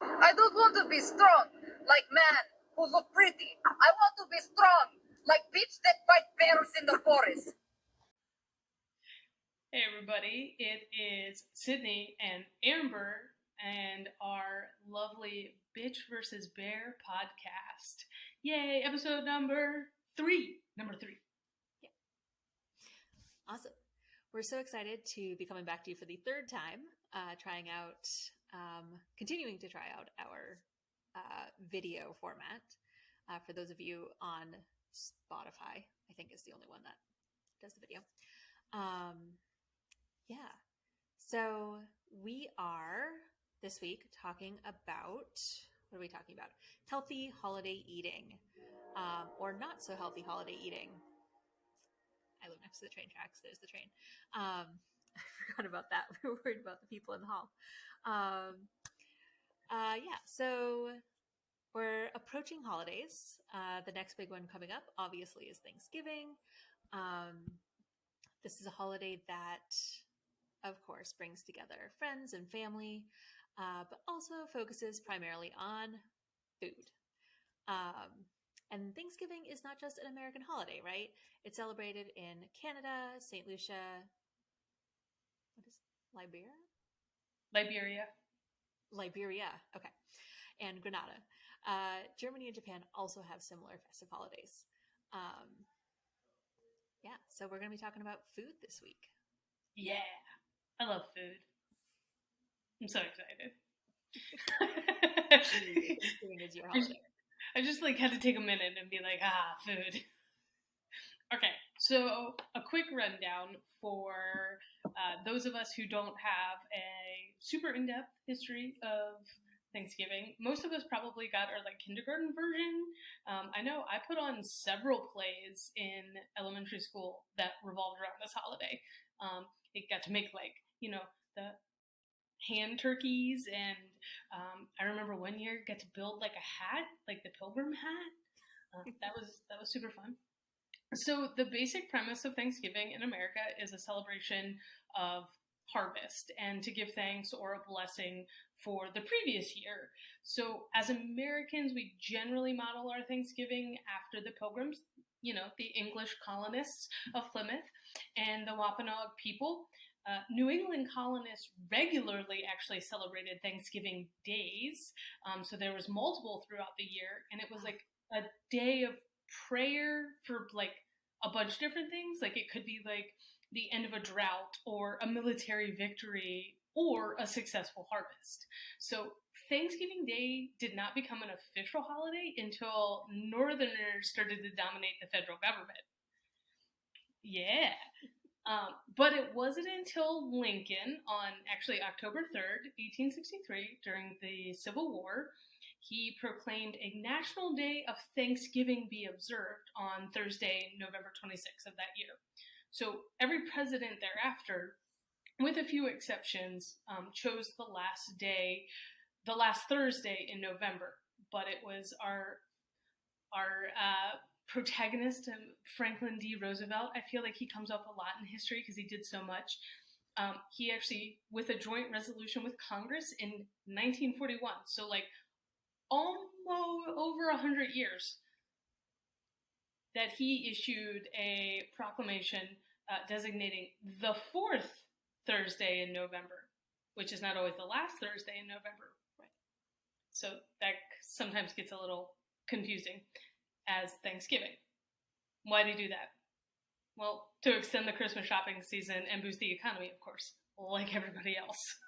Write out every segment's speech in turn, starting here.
I don't want to be strong like men who look pretty. I want to be strong like beasts that fight bears in the forest. Hey everybody, it is Sydney and Amber and our lovely Bitch vs. Bear podcast. Yay, episode number 3. Number 3. Yeah. Awesome. We're so excited to be coming back to you for the third time, continuing to try out our video format. For those of you on Spotify, I think is the only one that does the video. Yeah. So we are this week talking about, what are we talking about? Healthy holiday eating, or not so healthy holiday eating. I live next to the train tracks. There's the train. I forgot about that. We were worried about the people in the hall. So we're approaching holidays. The next big one coming up, obviously, is Thanksgiving. This is a holiday that, of course, brings together friends and family, but also focuses primarily on food. And Thanksgiving is not just an American holiday, right? It's celebrated in Canada, St. Lucia, Liberia, okay, and Grenada. Germany and Japan also have similar festive holidays. So we're going to be talking about food this week. Yeah, I love food. I'm so excited. Thanksgiving is your holiday. I just had to take a minute and be like, food. Okay, so a quick rundown for those of us who don't have a super in-depth history of Thanksgiving. Most of us probably got our kindergarten version. I know I put on several plays in elementary school that revolved around this holiday. It got to make the hand turkeys, and I remember one year got to build a hat, like the pilgrim hat. That was super fun. So the basic premise of Thanksgiving in America is a celebration of harvest and to give thanks or a blessing for the previous year. So as Americans, we generally model our Thanksgiving after the Pilgrims, the English colonists of Plymouth and the Wampanoag people. New England colonists regularly actually celebrated Thanksgiving days. So there was multiple throughout the year, and it was a day of prayer for a bunch of different things. It could be the end of a drought or a military victory or a successful harvest. So Thanksgiving Day did not become an official holiday until Northerners started to dominate the federal government. Yeah. But it wasn't until Lincoln on actually October 3rd, 1863, during the Civil War, he proclaimed a national day of Thanksgiving be observed on Thursday, November 26th of that year. So every president thereafter, with a few exceptions, chose the last Thursday in November. But it was our protagonist, Franklin D. Roosevelt. I feel like he comes up a lot in history because he did so much. He actually, with a joint resolution with Congress in 1941, so almost over 100 years, that he issued a proclamation designating the fourth Thursday in November, which is not always the last Thursday in November. Right. So that sometimes gets a little confusing as Thanksgiving. Why do you do that? Well, to extend the Christmas shopping season and boost the economy, of course, like everybody else.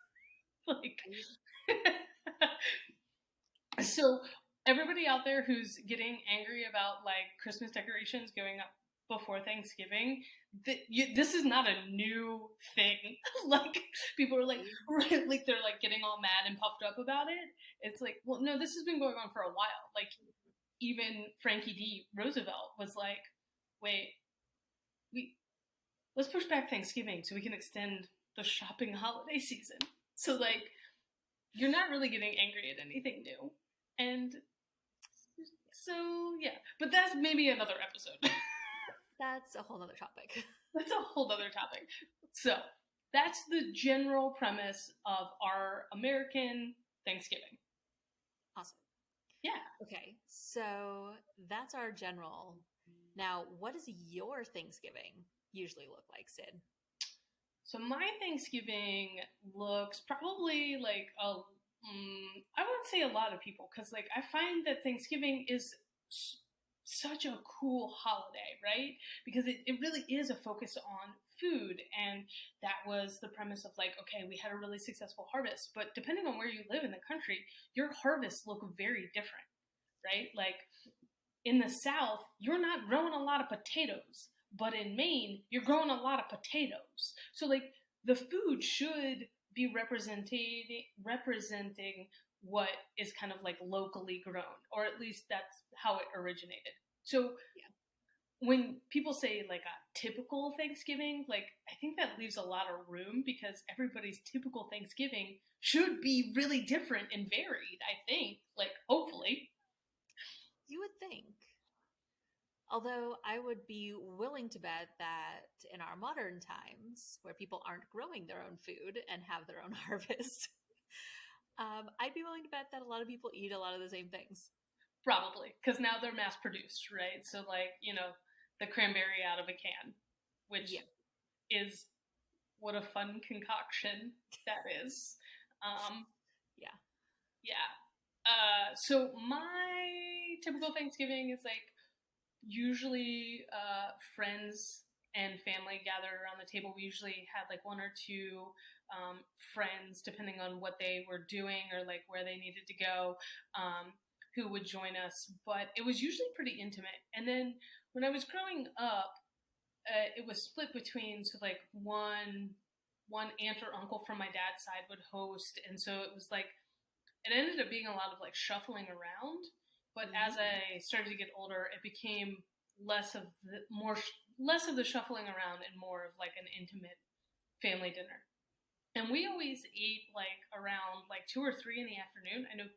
So everybody out there who's getting angry about Christmas decorations going up before Thanksgiving, this is not a new thing. People are they're getting all mad and puffed up about it. It's well, no, this has been going on for a while. Even Frankie D. Roosevelt was wait, let's push back Thanksgiving so we can extend the shopping holiday season. So you're not really getting angry at anything new. And so, yeah, but that's maybe another episode. That's a whole other topic. So that's the general premise of our American Thanksgiving. Awesome. Yeah. Okay, so that's our general. Now, what does your Thanksgiving usually look like, Sid? So my Thanksgiving looks probably like I wouldn't say a lot of people because like I find that Thanksgiving is such a cool holiday, right? Because it really is a focus on food, and that was the premise of like, okay, we had a really successful harvest, but depending on where you live in the country, your harvests look very different, right? Like in the South, you're not growing a lot of potatoes, but in Maine, you're growing a lot of potatoes. So like the food should be representing what is kind of like locally grown, or at least that's how it originated. So Yeah. when people say like a typical Thanksgiving, like I think that leaves a lot of room because everybody's typical Thanksgiving should be really different and varied, I think, like hopefully. You would think. Although I would be willing to bet that in our modern times, where people aren't growing their own food and have their own harvest, I'd be willing to bet that a lot of people eat a lot of the same things. Probably, because now they're mass produced, right? So, like, the cranberry out of a can, which Yeah. is what a fun concoction that is. Yeah. Yeah. So, my typical Thanksgiving is like usually friends and family gather around the table. We usually had like one or two friends, depending on what they were doing or like where they needed to go, who would join us. But it was usually pretty intimate. And then when I was growing up, it was split between so like one aunt or uncle from my dad's side would host, and so it was like it ended up being a lot of like shuffling around. But as I started to get older, it became less of the shuffling around and more of like an intimate family dinner. And we always ate like around like 2 or 3 in the afternoon. I know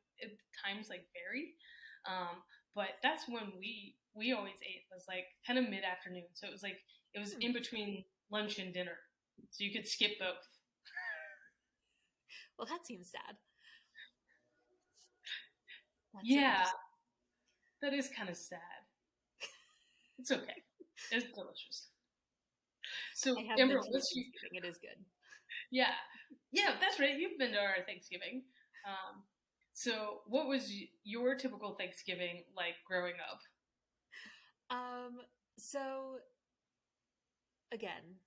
times like vary, but that's when we always ate was like kind of mid afternoon. So it was in between lunch and dinner, so you could skip both. Well, that seems sad. Yeah, that is kind of sad. It's okay. It's delicious. So, I have Amber, been to Thanksgiving. It is good. Yeah, that's right. You've been to our Thanksgiving. So, what was your typical Thanksgiving like growing up? So again,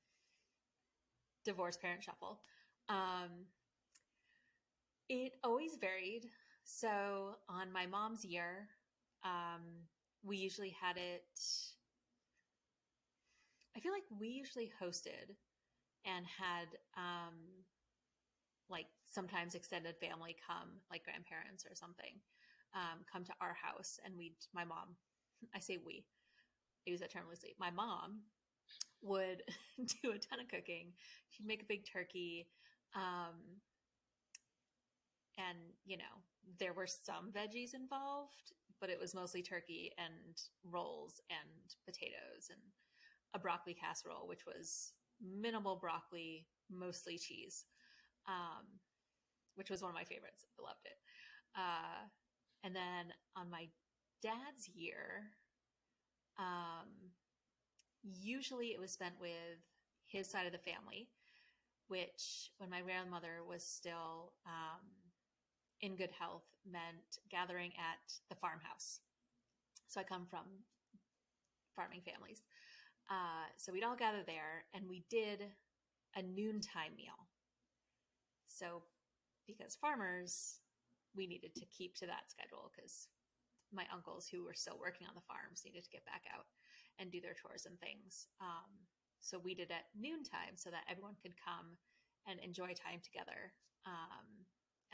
divorced parent shuffle. It always varied. So on my mom's year, we usually had it. I feel like we usually hosted and had like sometimes extended family come, like grandparents or something, come to our house, and my mom, I say we, I use that term loosely. My mom would do a ton of cooking. She'd make a big turkey. And, there were some veggies involved, but it was mostly turkey and rolls and potatoes and a broccoli casserole, which was minimal broccoli, mostly cheese, which was one of my favorites. I loved it. And then on my dad's year, usually it was spent with his side of the family, which when my grandmother was still in good health meant gathering at the farmhouse. So I come from farming families. So we'd all gather there, and we did a noontime meal. So because farmers, we needed to keep to that schedule because my uncles who were still working on the farms needed to get back out and do their chores and things. So we did at noontime so that everyone could come and enjoy time together,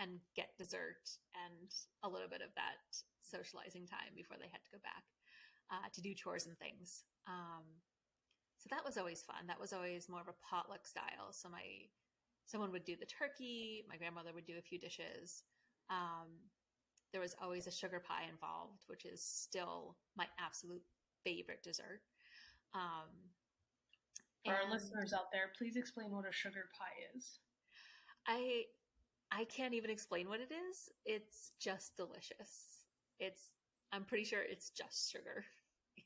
and get dessert and a little bit of that socializing time before they had to go back to do chores and things. So that was always fun. That was always more of a potluck style. So someone would do the turkey. My grandmother would do a few dishes. There was always a sugar pie involved, which is still my absolute favorite dessert. For our listeners out there, please explain what a sugar pie is. I I can't even explain what it is. It's just delicious. I'm pretty sure it's just sugar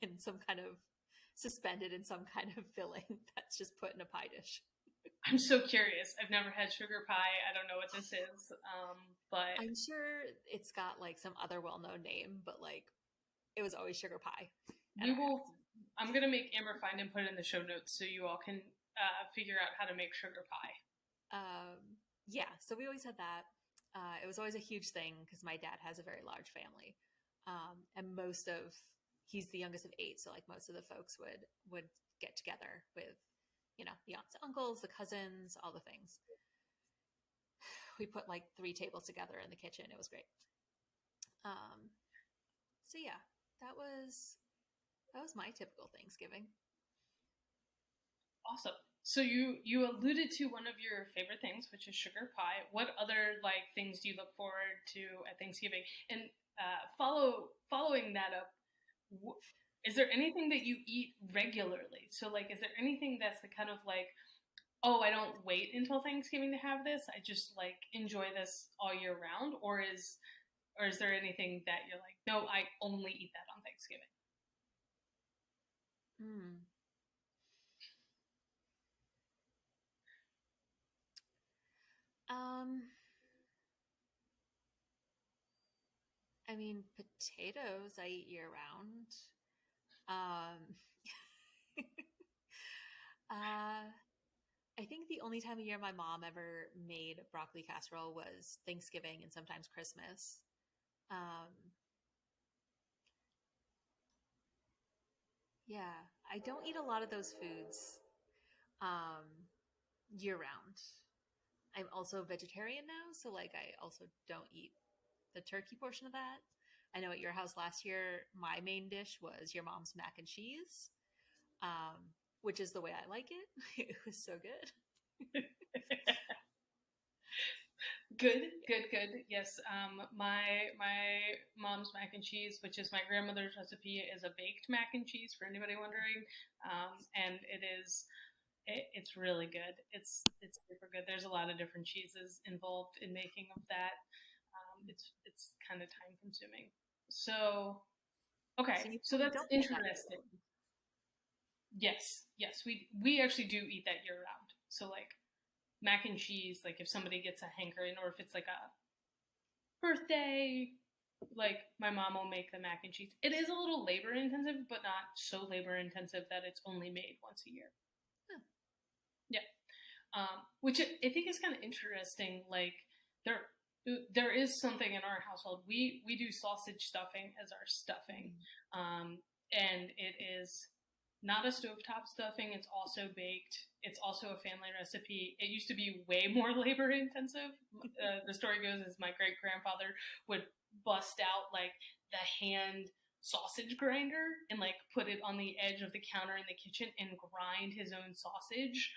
in some kind of suspended in some kind of filling that's just put in a pie dish. I'm so curious. I've never had sugar pie. I don't know what this is. But I'm sure it's got like some other well-known name, but like it was always sugar pie. I'm going to make Amber find and put it in the show notes so you all can figure out how to make sugar pie. Yeah, so we always had that. It was always a huge thing because my dad has a very large family. And he's the youngest of 8. So like most of the folks would get together with, the aunts, uncles, the cousins, all the things. We put like 3 tables together in the kitchen. It was great. So yeah, that was my typical Thanksgiving. Awesome. So you alluded to one of your favorite things, which is sugar pie. What other like things do you look forward to at Thanksgiving? And following that up, is there anything that you eat regularly? So like, is there anything that's the kind of like, oh, I don't wait until Thanksgiving to have this, I just like enjoy this all year round? Or is there anything that you're like, no, I only eat that on Thanksgiving? I mean, potatoes I eat year round. I think the only time of year my mom ever made broccoli casserole was Thanksgiving and sometimes Christmas. Yeah, I don't eat a lot of those foods year round. I'm also a vegetarian now, so like I also don't eat the turkey portion of that. I know at your house last year, my main dish was your mom's mac and cheese, which is the way I like it. It was so good. Good. Yes, my mom's mac and cheese, which is my grandmother's recipe, is a baked mac and cheese for anybody wondering, and it's really good. It's super good. There's a lot of different cheeses involved in making of that. It's kind of time consuming. So, okay, so that's interesting. Yes, we actually do eat that year round. So like mac and cheese, like if somebody gets a hankering or if it's like a birthday, like my mom will make the mac and cheese. It is a little labor intensive, but not so labor intensive that it's only made once a year. Huh. Yeah. Which I think is kind of interesting. Like there is something in our household. We do sausage stuffing as our stuffing. And it is not a stovetop stuffing. It's also baked. It's also a family recipe. It used to be way more labor intensive. The story goes is my great grandfather would bust out like the hand sausage grinder and like put it on the edge of the counter in the kitchen and grind his own sausage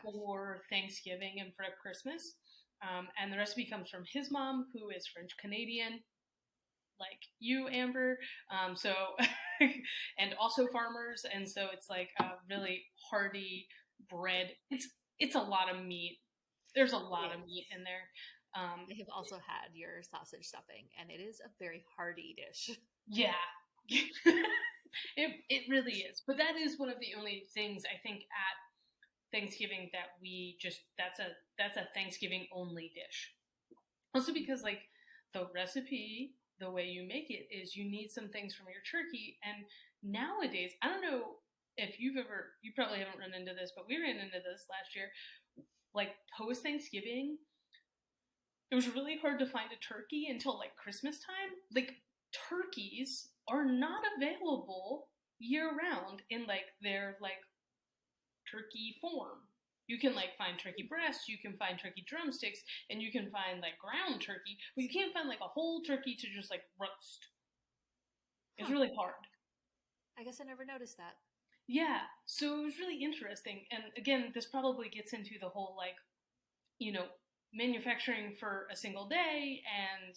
for Thanksgiving and for Christmas. And the recipe comes from his mom, who is French Canadian, like you, Amber. So, and also farmers. And so it's like a really hearty bread. It's a lot of meat. There's a lot of meat in there. I have also had your sausage stuffing, and it is a very hearty dish. Yeah. It really is. But that is one of the only things I think at Thanksgiving that that's a Thanksgiving only dish. Also because like the recipe, the way you make it is you need some things from your turkey. And nowadays, I don't know if you probably haven't run into this, but we ran into this last year. Like post Thanksgiving, it was really hard to find a turkey until like Christmas time. Like turkeys are not available year round in like their like turkey form. You can like find turkey breasts, you can find turkey drumsticks, and you can find like ground turkey, but you can't find like a whole turkey to just like roast. It's really hard. I guess I never noticed that. Yeah, so it was really interesting. And again, this probably gets into the whole like, manufacturing for a single day, and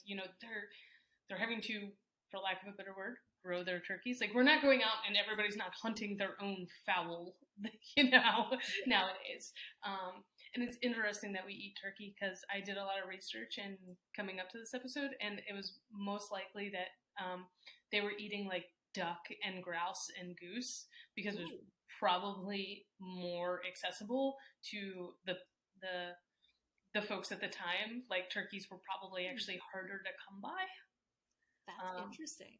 they're having to, for lack of a better word, grow their turkeys. Like we're not going out and everybody's not hunting their own fowl, nowadays. And it's interesting that we eat turkey because I did a lot of research and coming up to this episode, and it was most likely that they were eating like duck and grouse and goose because it was probably more accessible to the folks at the time. Like turkeys were probably actually harder to come by. That's interesting.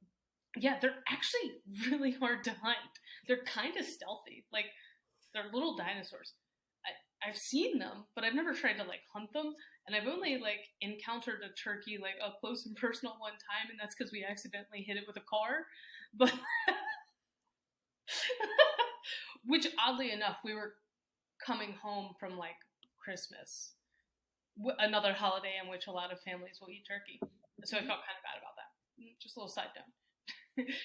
Yeah, they're actually really hard to hunt. They're kind of stealthy. Like they're little dinosaurs. I've seen them, but I've never tried to like hunt them. And I've only like encountered a turkey like up close and personal one time, and that's because we accidentally hit it with a car. But which oddly enough, we were coming home from like Christmas, another holiday in which a lot of families will eat turkey. So I felt kind of bad about that. Just a little side note.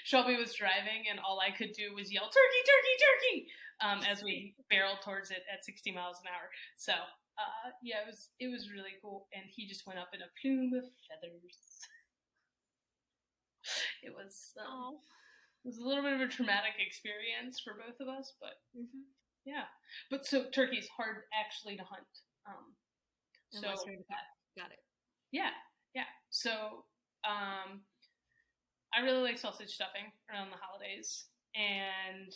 Shelby was driving, and all I could do was yell "turkey, turkey, turkey" as we barreled towards it at 60 miles an hour. So yeah, it was really cool, and he just went up in a plume of feathers. It was a little bit of a traumatic experience for both of us, but yeah. But so turkey's hard actually to hunt. So got it. Yeah. So I really like sausage stuffing around the holidays. And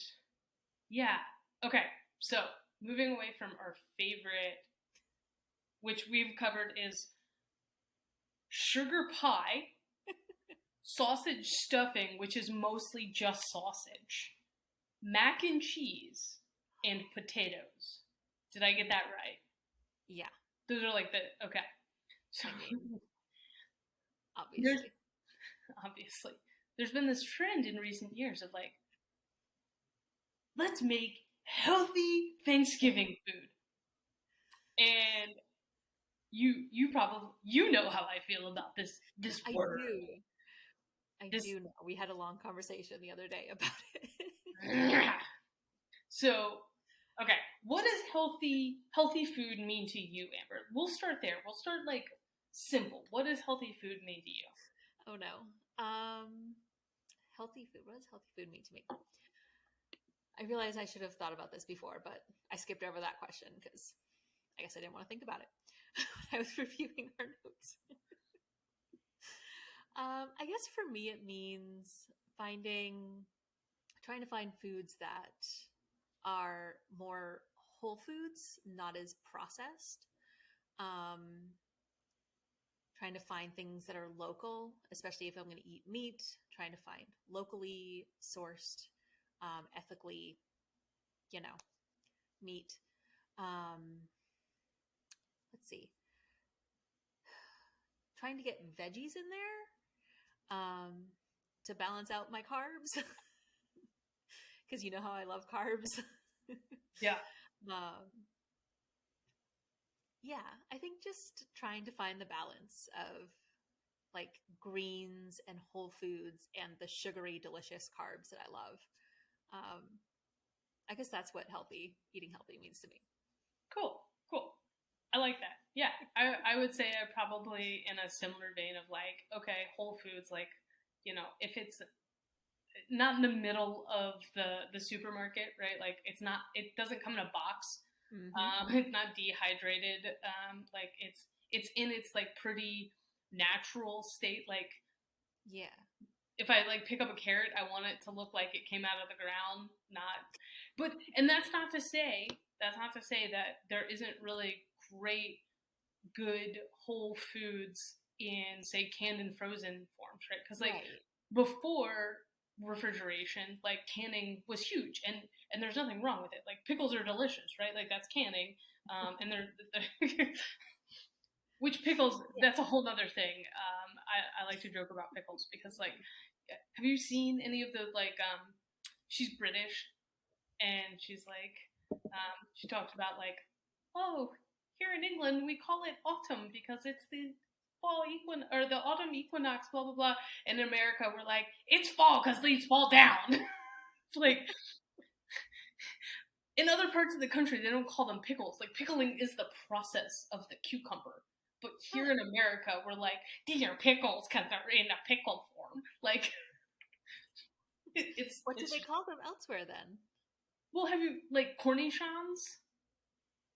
yeah. Okay. So moving away from our favorite, which we've covered, is sugar pie, sausage stuffing, which is mostly just sausage, mac and cheese, and potatoes. Did I get that right? Yeah. Those are like the, okay. So, obviously. There's been this trend in recent years of like, let's make healthy Thanksgiving food. And you probably, know how I feel about this word. I do know. We had a long conversation the other day about it. So, okay, what does healthy food mean to you, Amber? We'll start there. We'll start like simple. What does healthy food mean to you? Oh no. Healthy food. What does healthy food mean to me? I realize I should have thought about this before, but I skipped over that question because I guess I didn't want to think about it when I was reviewing our notes. I guess for me it means trying to find foods that are more whole foods, not as processed. Trying to find things that are local, especially if I'm going to eat meat, trying to find locally sourced, ethically, meat. Let's see. Trying to get veggies in there to balance out my carbs. Because you know how I love carbs. Yeah. Yeah, I think just trying to find the balance of like greens and whole foods and the sugary, delicious carbs that I love. I guess that's what eating healthy means to me. Cool. I like that. Yeah, I would say I probably in a similar vein of like, okay, whole foods, like, if it's not in the middle of the supermarket, right? Like it doesn't come in a box. Mm-hmm. It's not dehydrated. Like it's in its like pretty natural state. Like, yeah, if I like pick up a carrot, I want it to look like it came out of the ground, and that's not to say that there isn't really great, good whole foods in say canned and frozen forms, right? Because like before refrigeration, like canning was huge, and there's nothing wrong with it. Like pickles are delicious, right? Like that's canning, and they're which pickles, that's a whole other thing. I like to joke about pickles because like, have you seen any of the like she's British and she's like she talks about like, oh, here in England we call it autumn because it's the fall or the autumn equinox, blah blah blah. And in America we're like, it's fall because leaves fall down. Like in other parts of the country they don't call them pickles. Like pickling is the process of the cucumber. But here in America we're like, these are pickles because they're in a pickle form. Like what do they call them elsewhere then? Well, have you like cornichons?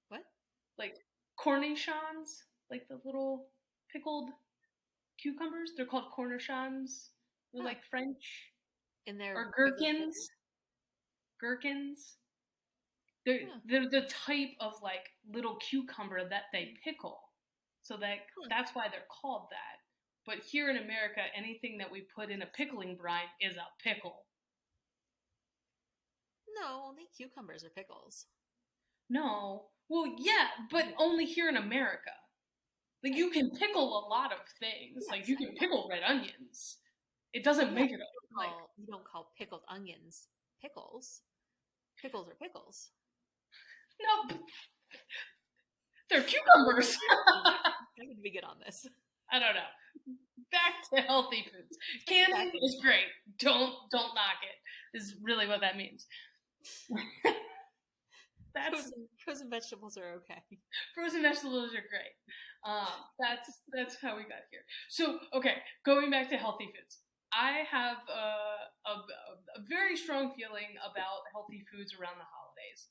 What? like cornichons, like the little pickled cucumbers. They're called cornichons. They're like French. In their Or gherkins. Gherkins. They're the type of like little cucumber that they pickle. So that's why they're called that. But here in America, anything that we put in a pickling brine is a pickle. No, only cucumbers are pickles. No. Well, yeah, but only here in America. Like, you can pickle a lot of things. Yes, like, you can pickle red onions. It doesn't make it you don't call pickled onions pickles. Pickles are pickles. No, they're cucumbers. I'm going to be good on this. I don't know. Back to healthy foods. Candy is great. Don't knock it. Is really what that means. Frozen vegetables are okay. Frozen vegetables are great. That's how we got here. So, okay, going back to healthy foods. I have a very strong feeling about healthy foods around the holidays.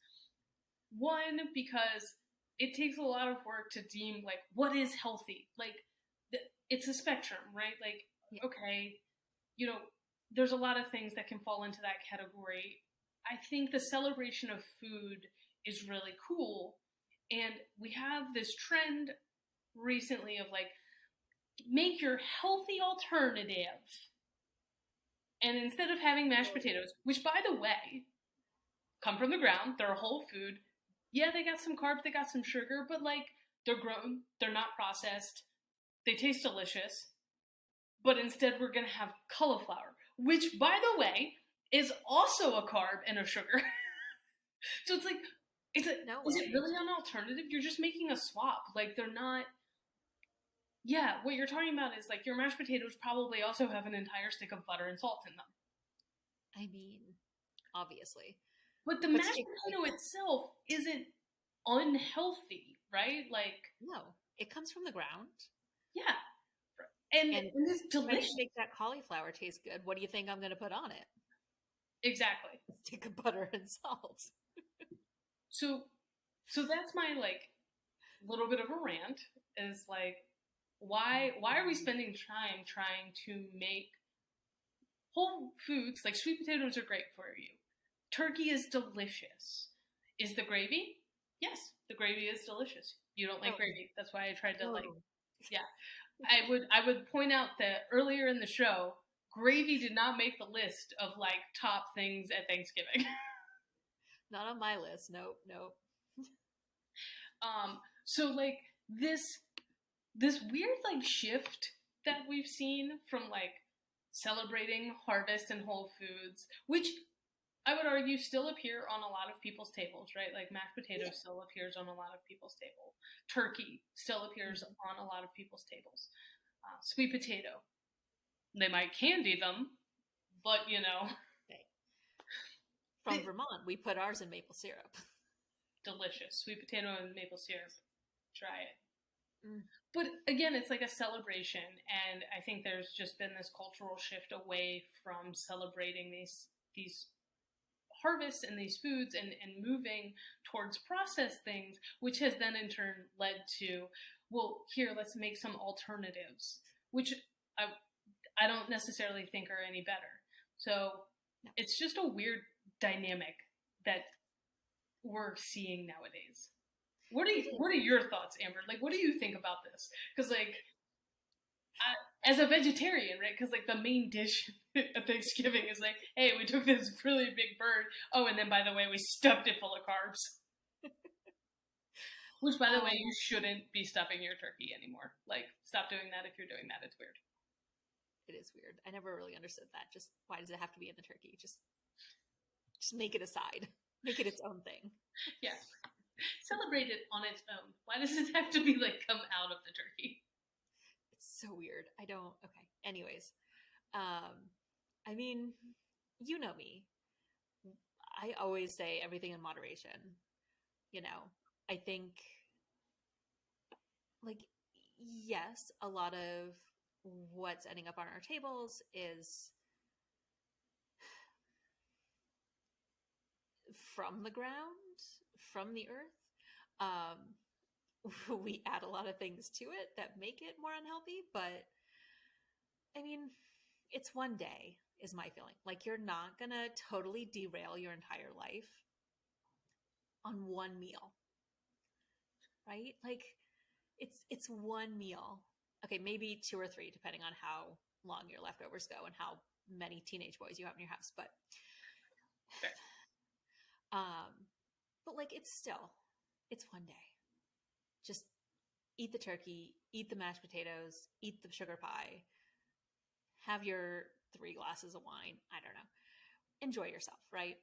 One, because it takes a lot of work to deem, like, what is healthy? Like, it's a spectrum, right? Like, okay, you know, there's a lot of things that can fall into that category. I think the celebration of food is really cool. And we have this trend recently of, like, make your healthy alternative. And instead of having mashed potatoes, which, by the way, come from the ground, they're a whole food. Yeah, they got some carbs, they got some sugar, but, like, they're grown, they're not processed, they taste delicious. But instead, we're going to have cauliflower, which, by the way, is also a carb and a sugar. So it's like, is it really an alternative? You're just making a swap. Like, they're not... Yeah, what you're talking about is, like, your mashed potatoes probably also have an entire stick of butter and salt in them. I mean, obviously. But the mashed potato itself isn't unhealthy, right? Like... No, it comes from the ground. Yeah. And it's delicious. To make that cauliflower taste good, what do you think I'm going to put on it? Exactly. A stick of butter and salt. So that's my, like, little bit of a rant, is, like, why are we spending time trying to make whole foods? Like, sweet potatoes are great for you. Turkey is delicious. Is the gravy? Yes, the gravy is delicious. You don't like gravy. That's why I tried to, yeah. I would point out that earlier in the show, gravy did not make the list of, like, top things at Thanksgiving. Not on my list. Nope. So, like, this weird, like, shift that we've seen from, like, celebrating harvest and whole foods, which I would argue still appear on a lot of people's tables, right? Like, mashed potatoes still appears on a lot of people's table. Turkey still appears on a lot of people's tables. Sweet potato. They might candy them, but, you know. From Vermont, we put ours in maple syrup. Delicious. Sweet potato and maple syrup. Try it. But again, it's like a celebration, and I think there's just been this cultural shift away from celebrating these harvests and these foods and moving towards processed things, which has then in turn led to, well, here, let's make some alternatives, which I don't necessarily think are any better. So it's just a weird dynamic that we're seeing nowadays. What are your thoughts, Amber? Like, what do you think about this? Because, like, as a vegetarian, right? Because, like, the main dish at Thanksgiving is like, hey, we took this really big bird. Oh, and then, by the way, we stuffed it full of carbs. Which, by the way, you shouldn't be stuffing your turkey anymore. Like, stop doing that if you're doing that. It's weird. It is weird. I never really understood that. Just, why does it have to be in the turkey? Just make it a side. Make it its own thing. Yeah. Celebrate it on its own. Why does it have to be, like, come out of the turkey? It's so weird. Okay. Anyways. I mean, you know me. I always say everything in moderation. You know, I think, like, yes, a lot of what's ending up on our tables is from the ground, from the earth. we add a lot of things to it that make it more unhealthy. But I mean, it's one day, is my feeling. Like, you're not gonna totally derail your entire life on one meal, right? Like, it's one meal. Okay, maybe two or three, depending on how long your leftovers go and how many teenage boys you have in your house. But um, but like, it's one day. Just eat the turkey, eat the mashed potatoes, eat the sugar pie, have your 3 glasses of wine. I don't know. Enjoy yourself, right?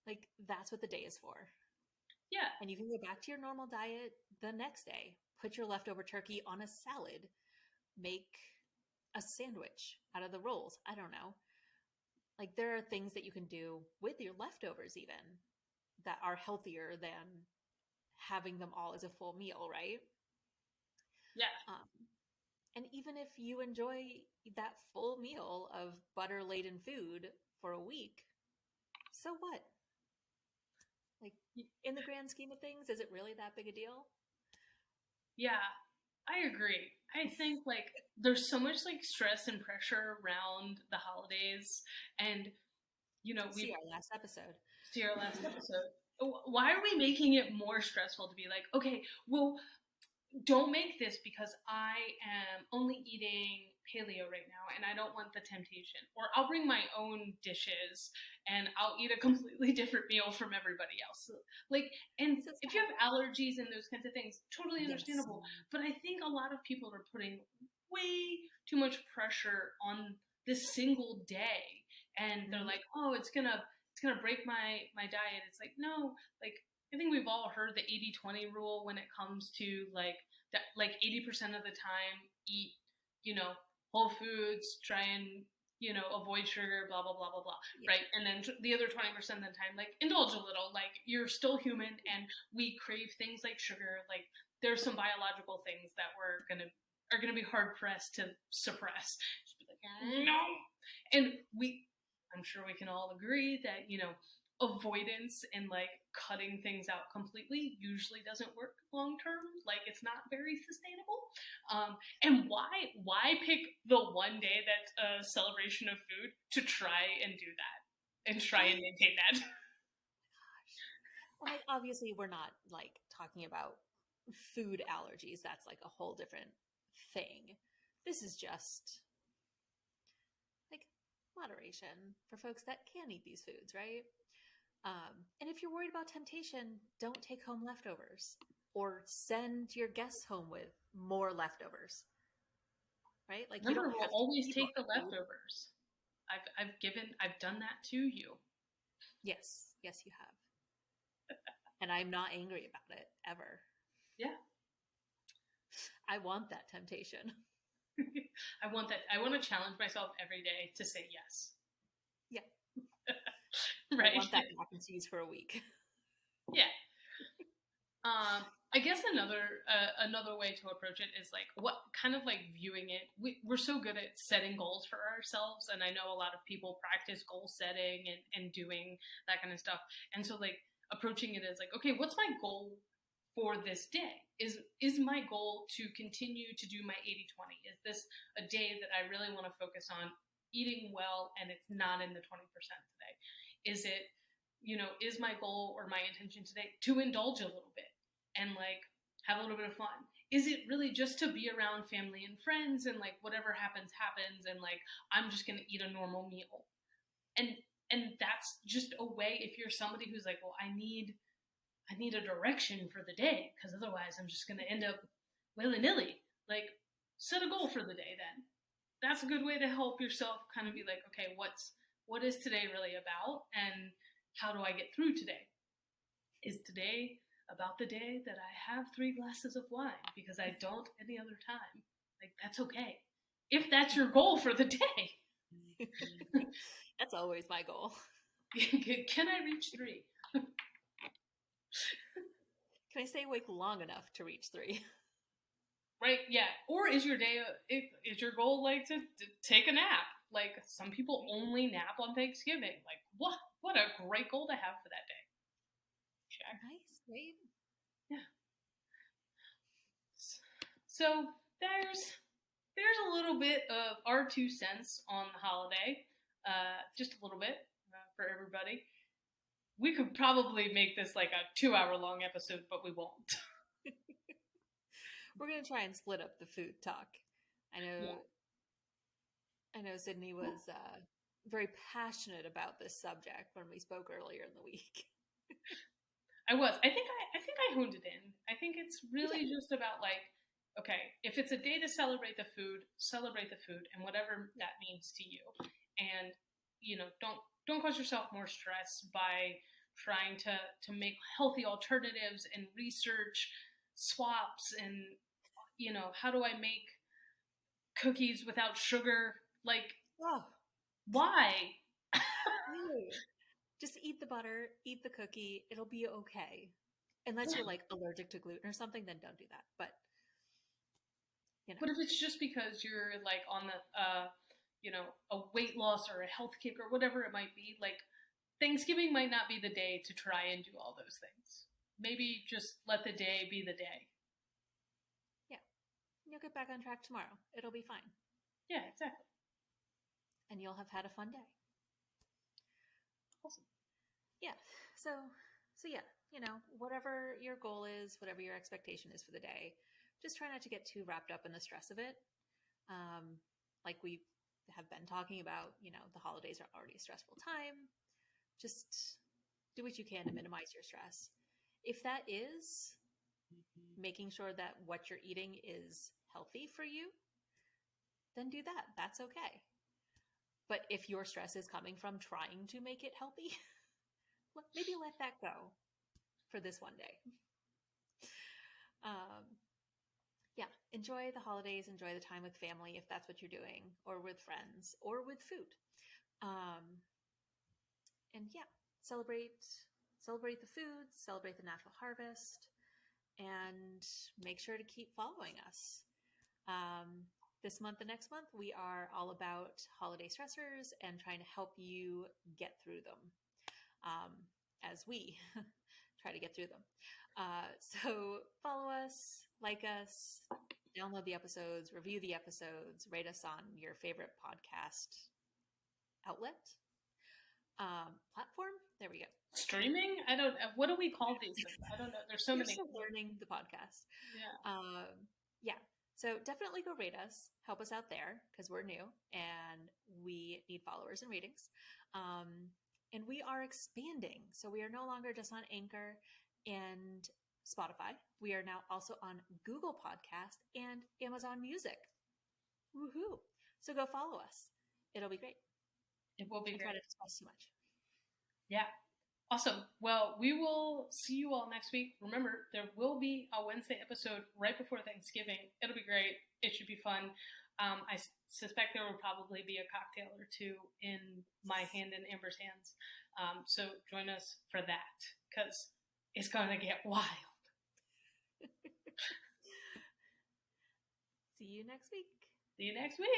Like, that's what the day is for. Yeah. And you can go back to your normal diet the next day. Put your leftover turkey on a salad. Make a sandwich out of the rolls. I don't know. Like, there are things that you can do with your leftovers even that are healthier than having them all as a full meal, right? Yeah. And even if you enjoy that full meal of butter-laden food for a week, so what? Like, in the grand scheme of things, is it really that big a deal? Yeah, I agree. I think like there's so much like stress and pressure around the holidays, and we See our last episode. see our last episode. Why are we making it more stressful to be like, okay, well, don't make this because I am only eating paleo right now and I don't want the temptation. Or I'll bring my own dishes and I'll eat a completely different meal from everybody else. Like, and if you have allergies and those kinds of things, totally understandable. Yes. But I think a lot of people are putting way too much pressure on this single day. And they're like, oh, it's gonna break my diet. It's like, no, like, I think we've all heard the 80-20 rule when it comes to like 80% of the time eat, whole foods, try and, avoid sugar, blah, blah, blah, blah, blah. Yeah. Right. And then the other 20% of the time, like, indulge a little, like, you're still human and we crave things like sugar. Like, there's some biological things that are going to be hard pressed to suppress. Just be like, no. And I'm sure we can all agree that, avoidance and like cutting things out completely usually doesn't work long term. Like, it's not very sustainable. And why pick the one day that's a celebration of food to try and do that and try and maintain that? Well, obviously we're not like talking about food allergies. That's like a whole different thing. This is just like moderation for folks that can eat these foods, right? And if you're worried about temptation, don't take home leftovers or send your guests home with more leftovers. Right? Like, remember, we'll always take the leftovers. I've done that to you. Yes, you have. And I'm not angry about it ever. Yeah. I want that temptation. I want that. I want to challenge myself every day to say yes. Yeah. Right. I want that mac and cheese for a week. Yeah. I guess another way to approach it is like what kind of like viewing it. We're so good at setting goals for ourselves, and I know a lot of people practice goal setting and doing that kind of stuff. And so like approaching it as like, okay, what's my goal for this day? Is my goal to continue to do my 80-20? Is this a day that I really want to focus on eating well and it's not in the 20% today? Is it, is my goal or my intention today to indulge a little bit and like have a little bit of fun? Is it really just to be around family and friends and like whatever happens and like I'm just going to eat a normal meal? And that's just a way, if you're somebody who's like, well, I need a direction for the day because otherwise I'm just going to end up willy-nilly. Like, set a goal for the day then. That's a good way to help yourself kind of be like, okay, what is today really about and how do I get through today? Is today about the day that I have 3 glasses of wine because I don't any other time? Like, that's okay. If that's your goal for the day. That's always my goal. Can I reach 3? Can I stay awake long enough to reach 3? Right, yeah. Or is your your goal like to take a nap? Like, some people only nap on Thanksgiving. Like, what a great goal to have for that day. Check. Nice, right? Yeah. So there's a little bit of our 2 cents on the holiday, just a little bit for everybody. We could probably make this like a 2-hour long episode, but we won't. We're going to try and split up the food talk. I know Sydney was very passionate about this subject when we spoke earlier in the week. I was. I think I honed it in. I think it's really just about like, okay, if it's a day to celebrate the food, and whatever that means to you. And don't cause yourself more stress by trying to make healthy alternatives and research swaps and how do I make cookies without sugar? Like, why? Just eat the butter, eat the cookie. It'll be okay. Unless you're like allergic to gluten or something, then don't do that. But But if it's just because you're like on the a weight loss or a health kick or whatever it might be, like Thanksgiving might not be the day to try and do all those things. Maybe just let the day be the day. Yeah. You'll get back on track tomorrow. It'll be fine. Yeah, exactly. And you'll have had a fun day. Awesome. Yeah. So yeah, whatever your goal is, whatever your expectation is for the day, just try not to get too wrapped up in the stress of it. Like we have been talking about, the holidays are already a stressful time. Just do what you can to minimize your stress. If that is making sure that what you're eating is healthy for you, then do that. That's okay. But if your stress is coming from trying to make it healthy, maybe let that go for this one day. Yeah, enjoy the holidays, enjoy the time with family if that's what you're doing, or with friends, or with food. And yeah, celebrate the foods, celebrate the natural harvest, and make sure to keep following us. This month and next month, we are all about holiday stressors and trying to help you get through them as we try to get through them. So follow us, like us, download the episodes, review the episodes, rate us on your favorite podcast outlet, platform. There we go. Streaming? I don't. What do we call these things? I don't know. There's so many. Still learning the podcast. Yeah. Yeah. So definitely go rate us. Help us out there because we're new and we need followers and ratings. And we are expanding. So we are no longer just on Anchor and Spotify. We are now also on Google Podcast and Amazon Music. Woohoo! So go follow us. It'll be great. It will be great. Try to discuss too much. Yeah. Awesome. Well, we will see you all next week. Remember, there will be a Wednesday episode right before Thanksgiving. It'll be great. It should be fun. I suspect there will probably be a cocktail or two in my hand and Amber's hands. So join us for that because it's going to get wild. See you next week. See you next week.